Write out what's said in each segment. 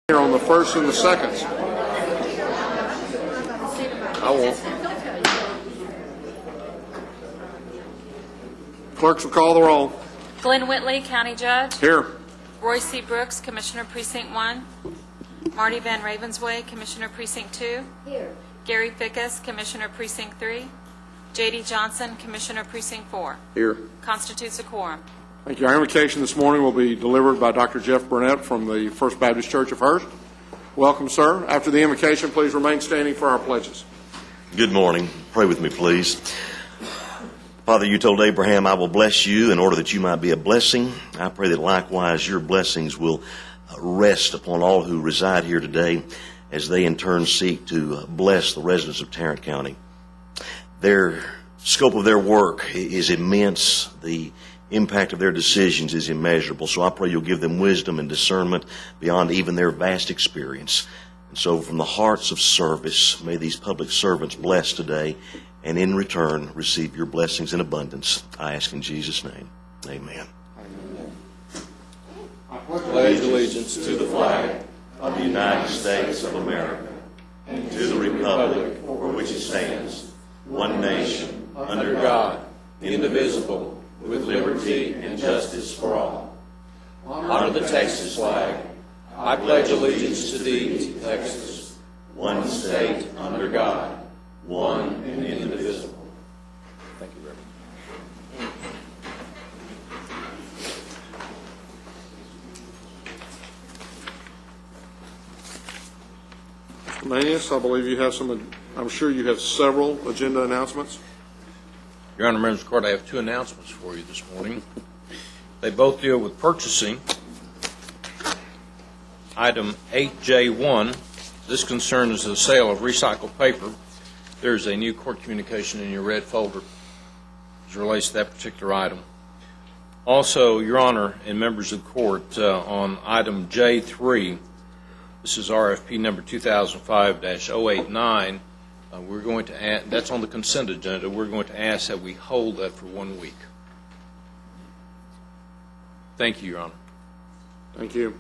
Here on the first and the seconds. I won't. Clerks will call the roll. Glenn Whitley, County Judge. Here. Roy C. Brooks, Commissioner Precinct 1. Marty Van Ravensway, Commissioner Precinct 2. Here. Gary Fickus, Commissioner Precinct 3. J.D. Johnson, Commissioner Precinct 4. Here. Constitutes a quorum. Thank you. Our invocation this morning will be delivered by Dr. Jeff Burnett from the First Baptist Church of Hurst. Welcome, sir. After the invocation, please remain standing for our pledges. Good morning. Pray with me, please. Father, you told Abraham, I will bless you in order that you might be a blessing. I pray that likewise your blessings will rest upon all who reside here today as they in turn seek to bless the residents of Tarrant County. Their scope of their work is immense. The impact of their decisions is immeasurable. So I pray you'll give them wisdom and discernment beyond even their vast experience. And so from the hearts of service, may these public servants bless today and in return receive your blessings in abundance. I ask in Jesus' name. Amen. I pledge allegiance To the flag of the United States of America and to the republic for which it stands, one nation, under God, indivisible, with liberty and justice for all. Honor the Texas flag. I pledge allegiance to thee, Texas, One state under God, one and indivisible. Thank you, Reverend. Mr. Manius, I believe you have I'm sure you have several agenda announcements. Your Honor, members of the court, I have two announcements for you this morning. They both deal with purchasing. Item 8J1, this concerns the sale of recycled paper. There's a new court communication in your red folder as it relates to that particular item. Also, Your Honor and members of the court, on item J3, this is RFP number 2005-089, we're going to add, that's on the consent agenda, we're going to ask that we hold that for 1 week. Thank you, Your Honor. Thank you.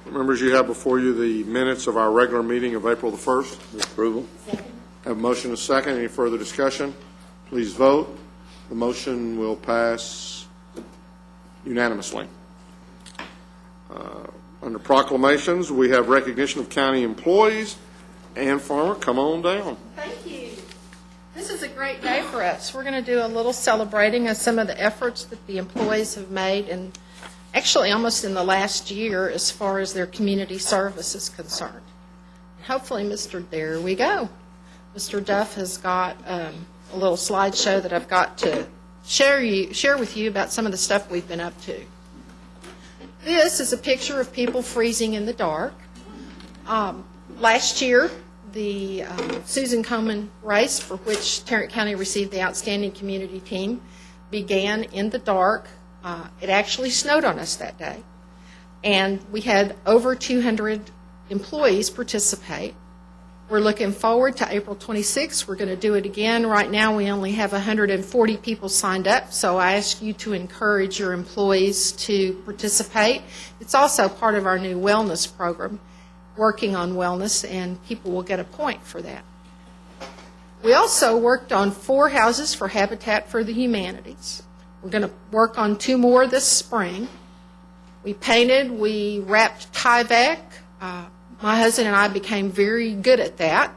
Members, you have before you the minutes of our regular meeting of April the 1st. Move approval. Have a motion and a second. Any further discussion? Please vote. The motion will pass unanimously. Under proclamations, we have recognition of county employees. Ann Farmer, come on down. Thank you. This is a great day for us. We're going to do a little celebrating of some of the efforts that the employees have made, and actually almost in the last year as far as their community service is concerned. Hopefully, there we go. Mr. Duff has got a little slideshow that I've got to share with you about some of the stuff we've been up to. This is a picture of people freezing in the dark. Last year, the Susan Komen race, for which Tarrant County received the Outstanding Community Team, began in the dark. It actually snowed on us that day. And we had over 200 employees participate. We're looking forward to April 26th. We're going to do it again. Right now, we only have 140 people signed up, so I ask you to encourage your employees to participate. It's also part of our new wellness program, working on wellness, and people will get a point for that. We also worked on 4 houses for Habitat for the Humanities. We're going to work on 2 more this spring. We painted, we wrapped Tyvek. My husband and I became very good at that.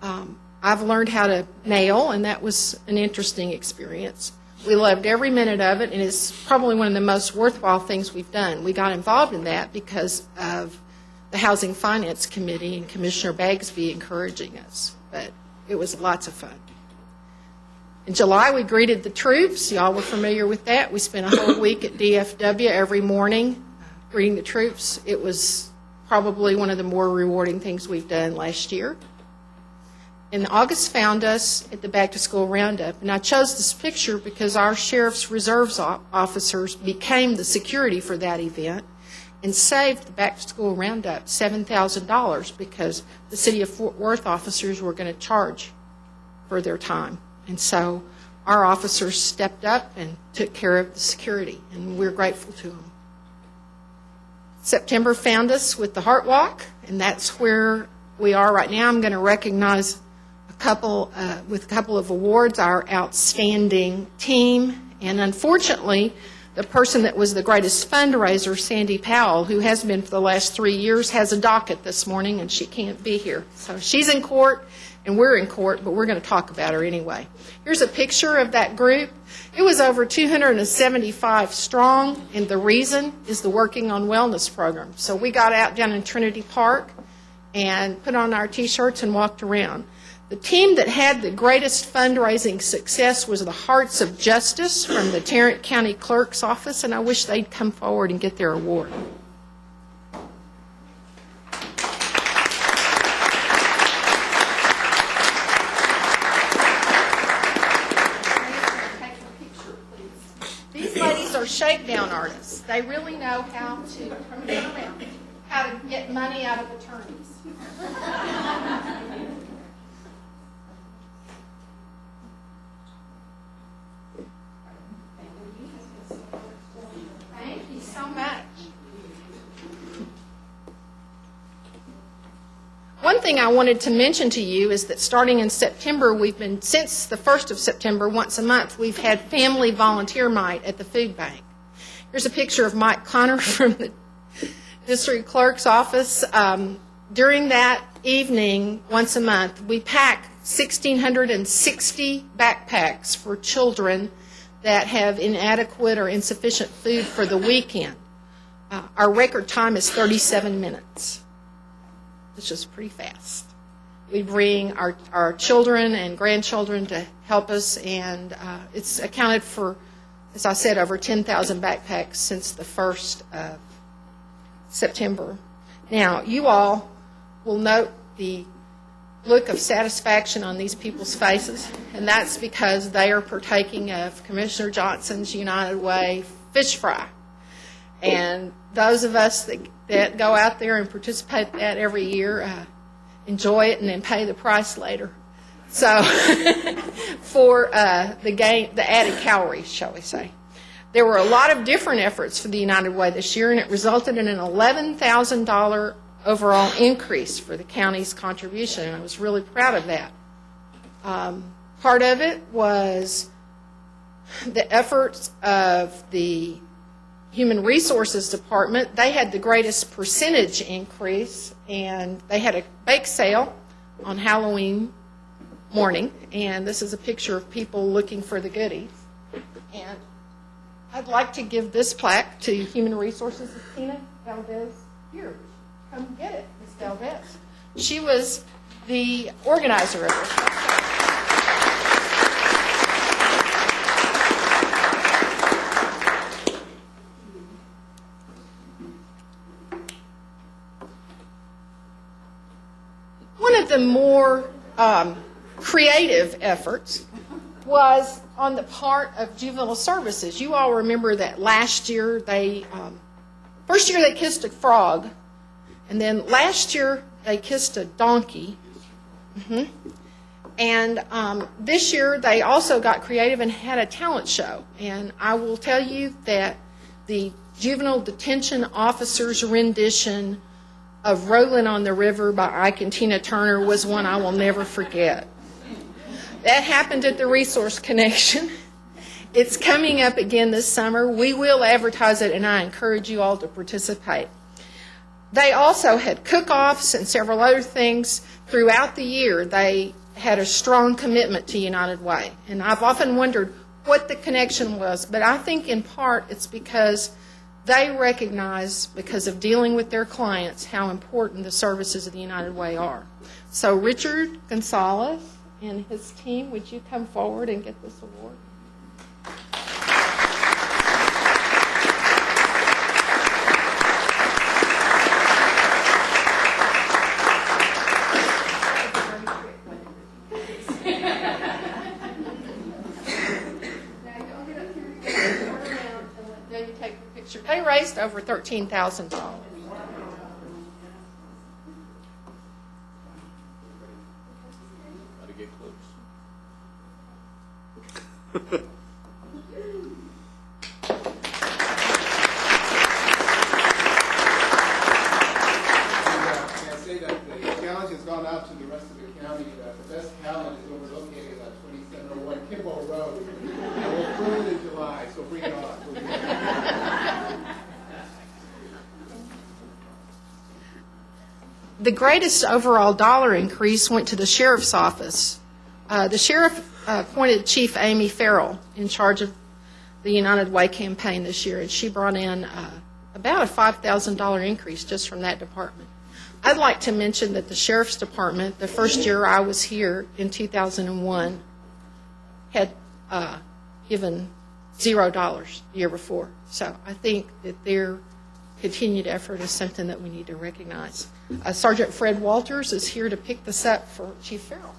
I've learned how to nail, and that was an interesting experience. We loved every minute of it, and it's probably one of the most worthwhile things we've done. We got involved in that because of the Housing Finance Committee and Commissioner Bagsby encouraging us, but it was lots of fun. In July, we greeted the troops. Y'all were familiar with that. We spent a whole week at DFW every morning greeting the troops. It was probably one of the more rewarding things we've done last year. And August found us at the Back to School Roundup, and I chose this picture because our Sheriff's Reserves officers became the security for that event and saved the Back to School Roundup $7,000 because the City of Fort Worth officers were going to charge for their time. And so our officers stepped up and took care of the security, and we're grateful to them. September found us with the Heart Walk, and that's where we are right now. I'm going to recognize with a couple of awards, our outstanding team, and unfortunately, the person that was the greatest fundraiser, Sandy Powell, who has been for the last 3 years, has a docket this morning, and she can't be here. So she's in court, and we're in court, but we're going to talk about her anyway. Here's a picture of that group. It was over 275 strong, and the reason is the Working on Wellness program. So we got out down in Trinity Park and put on our T-shirts and walked around. The team that had the greatest fundraising success was the Hearts of Justice from the Tarrant County Clerk's Office, and I wish they'd come forward and get their award. These ladies are shakedown artists. They really know how to get money out of attorneys. Thank you so much. One thing I wanted to mention to you is that starting in September, since the 1st of September, once a month, we've had family volunteer night at the food bank. Here's a picture of Mike Connor from the district clerk's office. During that evening, once a month, we pack 1,660 backpacks for children that have inadequate or insufficient food for the weekend. Our record time is 37 minutes. It's just pretty fast. We bring our children and grandchildren to help us, and it's accounted for, as I said, over 10,000 backpacks since the 1st of September. Now, you all will note the look of satisfaction on these people's faces, and that's because they are partaking of Commissioner Johnson's United Way fish fry. And those of us that go out there and participate in that every year enjoy it and then pay the price later. So for the added calories, shall we say. There were a lot of different efforts for the United Way this year, and it resulted in an $11,000 overall increase for the county's contribution, and I was really proud of that. Part of it was the efforts of the Human Resources Department. They had the greatest percentage increase, and they had a bake sale on Halloween morning, and this is a picture of people looking for the goodies. And I'd like to give this plaque to Human Resources. Tina Valdez, here, come get it, Ms. Valdez. She was the organizer of this. One of the more creative efforts was on the part of Juvenile Services. You all remember that last year first year they kissed a frog, and then last year they kissed a donkey. And this year they also got creative and had a talent show. And I will tell you that the juvenile detention officer's rendition of Rolling on the River by Ike and Tina Turner was one I will never forget. That happened at the Resource Connection. It's coming up again this summer. We will advertise it, and I encourage you all to participate. They also had cook-offs and several other things throughout the year. They had a strong commitment to United Way, and I've often wondered what the connection was, but I think in part it's because they recognize, because of dealing with their clients, how important the services of the United Way are. So Richard Gonzalez and his team, would you come forward and get this award? They raised over $13,000. Gotta get close. the greatest overall dollar increase went to the sheriff's office. The sheriff appointed Chief Amy Farrell in charge of the United Way campaign this year, and she brought in about a $5,000 increase just from that department. I'd like to mention that the sheriff's department, the first year I was here in 2001, had given $0 the year before. So I think that their continued effort is something that we need to recognize. Sergeant Fred Walters is here to pick this up for Chief Farrell.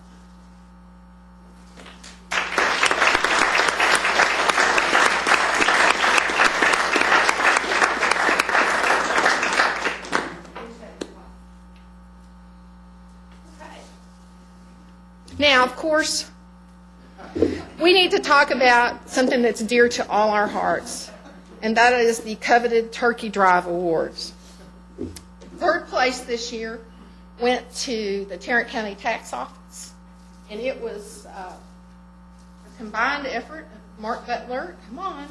Now, of course, we need to talk about something that's dear to all our hearts, and that is the coveted Turkey Drive Awards. Third place this year went to the Tarrant County Tax Office, and it was a combined effort of Mark Butler, come on,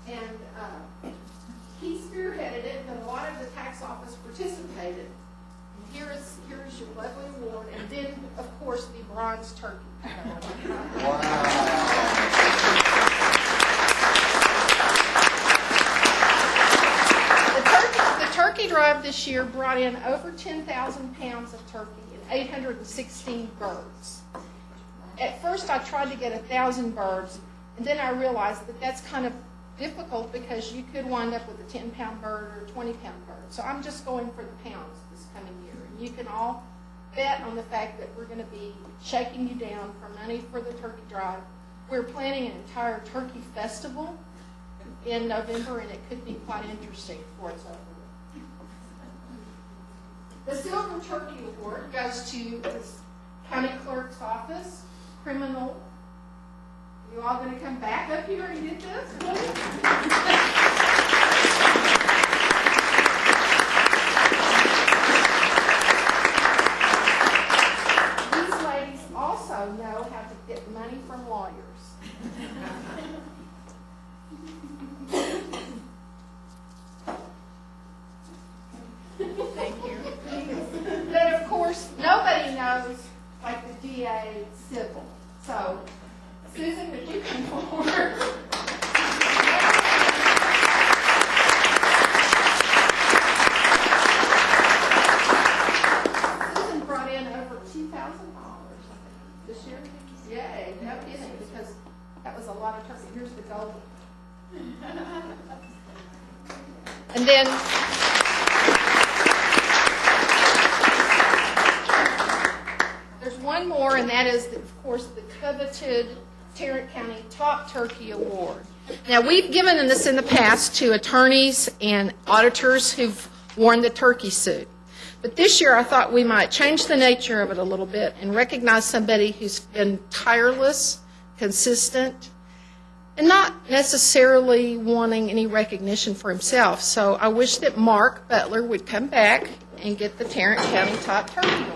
and he spearheaded it, and a lot of the tax office participated. Here is your lovely award, and then, of course, the bronze turkey. The turkey drive this year brought in over 10,000 pounds of turkey and 816 birds. At first, I tried to get 1,000 birds, and then I realized that that's kind of difficult because you could wind up with a 10-pound bird or a 20-pound bird. So I'm just going for the pounds this coming year. You can all bet on the fact that we're going to be shaking you down for money for the turkey drive. We're planning an entire turkey festival in November, and it could be quite interesting before it's over. The Silver Turkey Award goes to the county clerk's office, criminal. You all going to come back up here and get this, please? Know how to get money from lawyers. Thank you. But of course, nobody knows like the DA civil. So, Susan, would you come forward? Susan brought in over $2,000. This year? Yay, no kidding, because that was a lot of turkey. Here's the gold. And then there's one more, and that is, of course, the coveted Tarrant County Top Turkey Award. Now, we've given this in the past to attorneys and auditors who've worn the turkey suit. But this year I thought we might change the nature of it a little bit and recognize somebody who's been tireless, consistent, and not necessarily wanting any recognition for himself. So I wish that Mark Butler would come back and get the Tarrant County Top Turkey Award.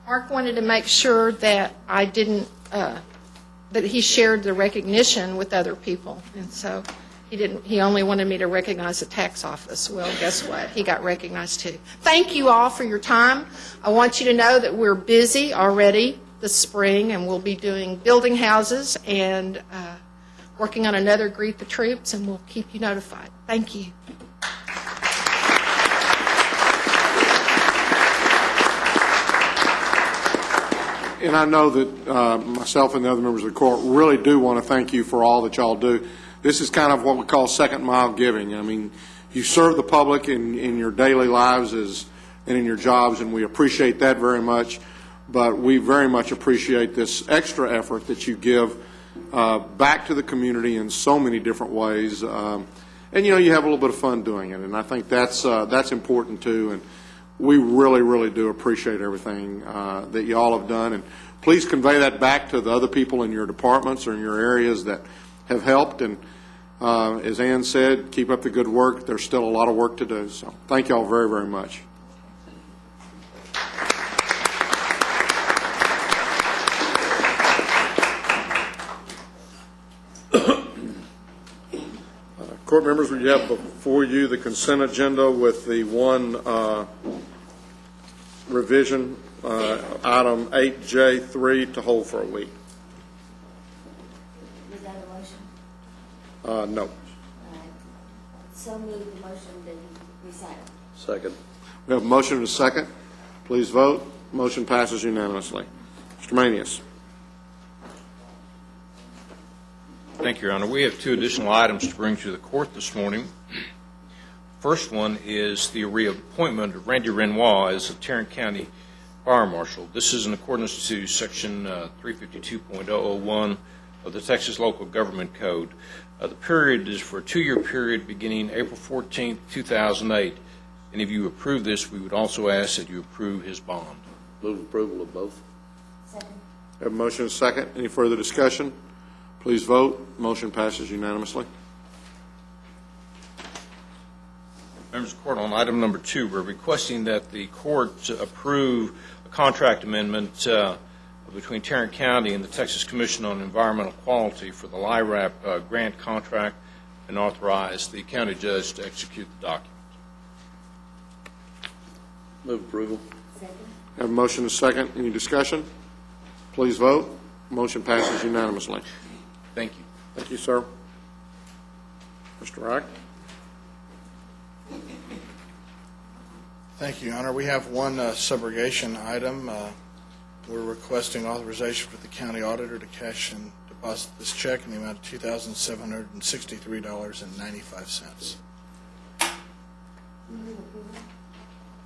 Mark wanted to make sure that I didn't, that he shared the recognition with other people, and so he only wanted me to recognize the tax office. Well, guess what? He got recognized too. Thank you all for your time. I want you to know that we're busy already this spring, and we'll be doing building houses and working on another Greet the Troops, and we'll keep you notified. Thank you. And I know that myself and the other members of the court really do want to thank you for all that y'all do. This is kind of what we call second mile giving. I mean, you serve the public in your daily lives and in your jobs, and we appreciate that very much. But we very much appreciate this extra effort that you give back to the community in so many different ways. And, you know, you have a little bit of fun doing it, and I think that's important too. And we really, really do appreciate everything that you all have done. And please convey that back to the other people in your departments or in your areas that have helped. And as Ann said, keep up the good work. There's still a lot of work to do. So thank you all very, very much. Court members, we have before you the consent agenda with the one revision, item 8J3, to hold for a week. Was that a motion? No. All right. So move the motion that you recited. Second. We have a motion and a second. Please vote. Motion passes unanimously. Mr. Manius. Thank you, Your Honor. We have two additional items to bring to the court this morning. First one is the reappointment of Randy Renoir as a Tarrant County Fire Marshal. This is in accordance to Section 352.001 of the Texas Local Government Code. The period is for a 2-year period beginning April 14, 2008. And if you approve this, we would also ask that you approve his bond. Move approval of both. Second. We have a motion and a second. Any further discussion? Please vote. Motion passes unanimously. Members of the Court, on item number 2, we're requesting that the court approve a contract amendment between Tarrant County and the Texas Commission on Environmental Quality for the LIRAP grant contract and authorize the county judge to execute the document. Move approval. Second. We have a motion and a second. Any discussion? Please vote. Motion passes unanimously. Thank you. Thank you, sir. Mr. Reich? Thank you, Your Honor. We have one subrogation item. We're requesting authorization for the county auditor to cash and deposit this check in the amount of $2,763.95.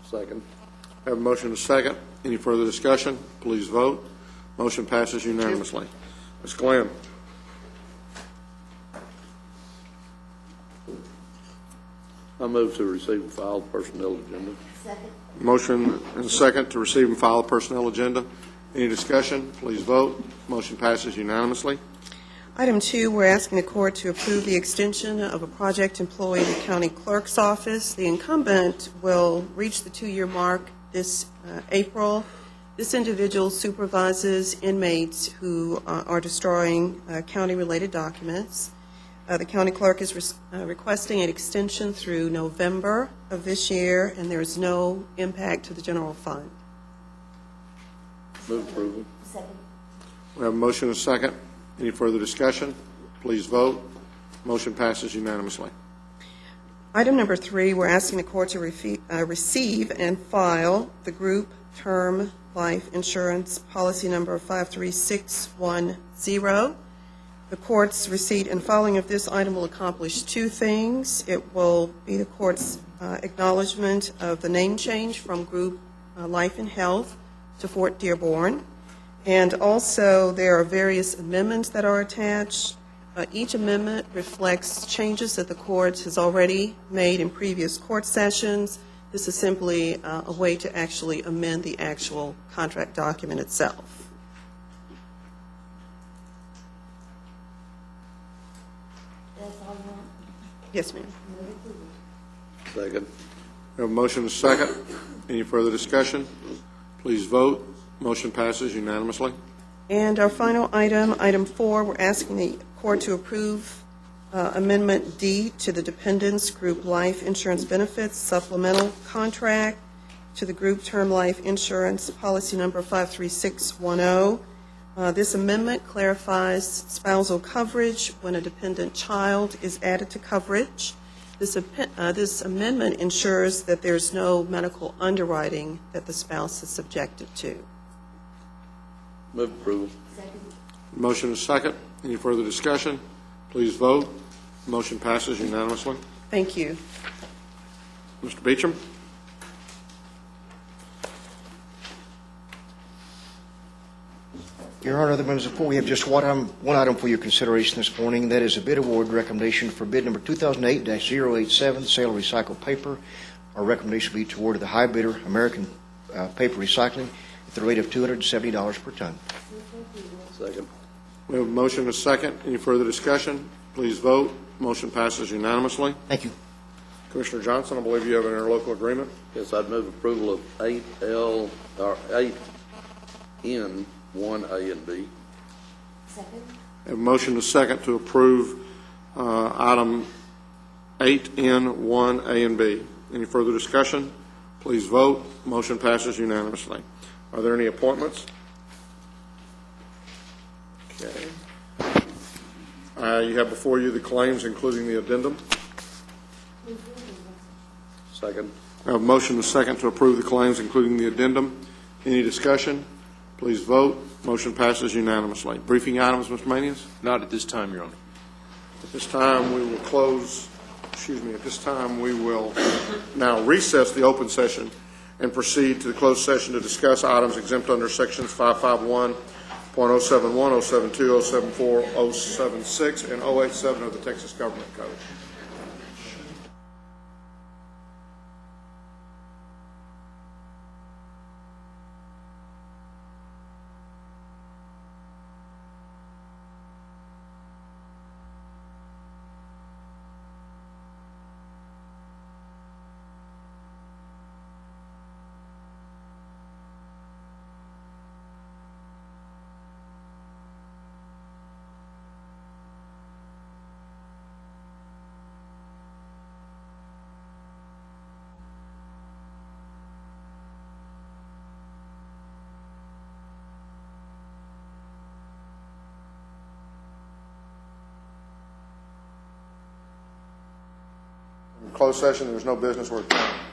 Second. I have a motion and a second. Any further discussion? Please vote. Motion passes unanimously. Ms. Glenn? I move to receive and file the personnel agenda. Second. Motion and a second to receive and file a personnel agenda. Any discussion? Please vote. Motion passes unanimously. Item 2, we're asking the court to approve the extension of a project employee in the county clerk's office. The incumbent will reach the 2-year mark this April. This individual supervises inmates who are destroying county-related documents. The county clerk is requesting an extension through November of this year, and there is no impact to the general fund. Move approval. Second. We have a motion and a second. Any further discussion? Please vote. Motion passes unanimously. Item number 3, we're asking the court to receive and file the group term life insurance policy number 53610. The court's receipt and filing of this item will accomplish 2 things. It will be the court's acknowledgement of the name change from Group Life and Health to Fort Dearborn. And also, there are various amendments that are attached. Each amendment reflects changes that the court has already made in previous court sessions. This is simply a way to actually amend the actual contract document itself. That's all you want? Yes, ma'am. Move approval. Second. We have a motion and a second. Any further discussion? Please vote. Motion passes unanimously. And our final item, item 4, we're asking the court to approve Amendment D to the Dependents Group Life Insurance Benefits Supplemental Contract to the Group Term Life Insurance Policy Number 53610. This amendment clarifies spousal coverage when a dependent child is added to coverage. This amendment ensures that there's no medical underwriting that the spouse is subjected to. Move approval. Second. Motion and a second. Any further discussion? Please vote. Motion passes unanimously. Thank you. Mr. Beecham? Your Honor, the members of the court, we have just one item for your consideration this morning. That is a bid award recommendation for bid number 2008-087, sale of recycled paper. Our recommendation will be to award to the high bidder, American Paper Recycling, at the rate of $270 per ton. Second. We have a motion and a second. Any further discussion? Please vote. Motion passes unanimously. Thank you. Commissioner Johnson, I believe you have an interlocal agreement. Yes, I'd move approval of 8N, 1A and B. Second. A motion and a second to approve item 8N1, A and B. Any further discussion? Please vote. Motion passes unanimously. Are there any appointments? Okay. You have before you the claims, including the addendum. Second. I have a motion and a second to approve the claims, including the addendum. Any discussion? Please vote. Motion passes unanimously. Briefing items, Mr. Manias? Not at this time, Your Honor. At this time, we will at this time, we will now recess the open session and proceed to the closed session to discuss items exempt under sections 551.071, 072, 074, 076, and 087 of the Texas Government Code. In closed session, there is no business. We're adjourned.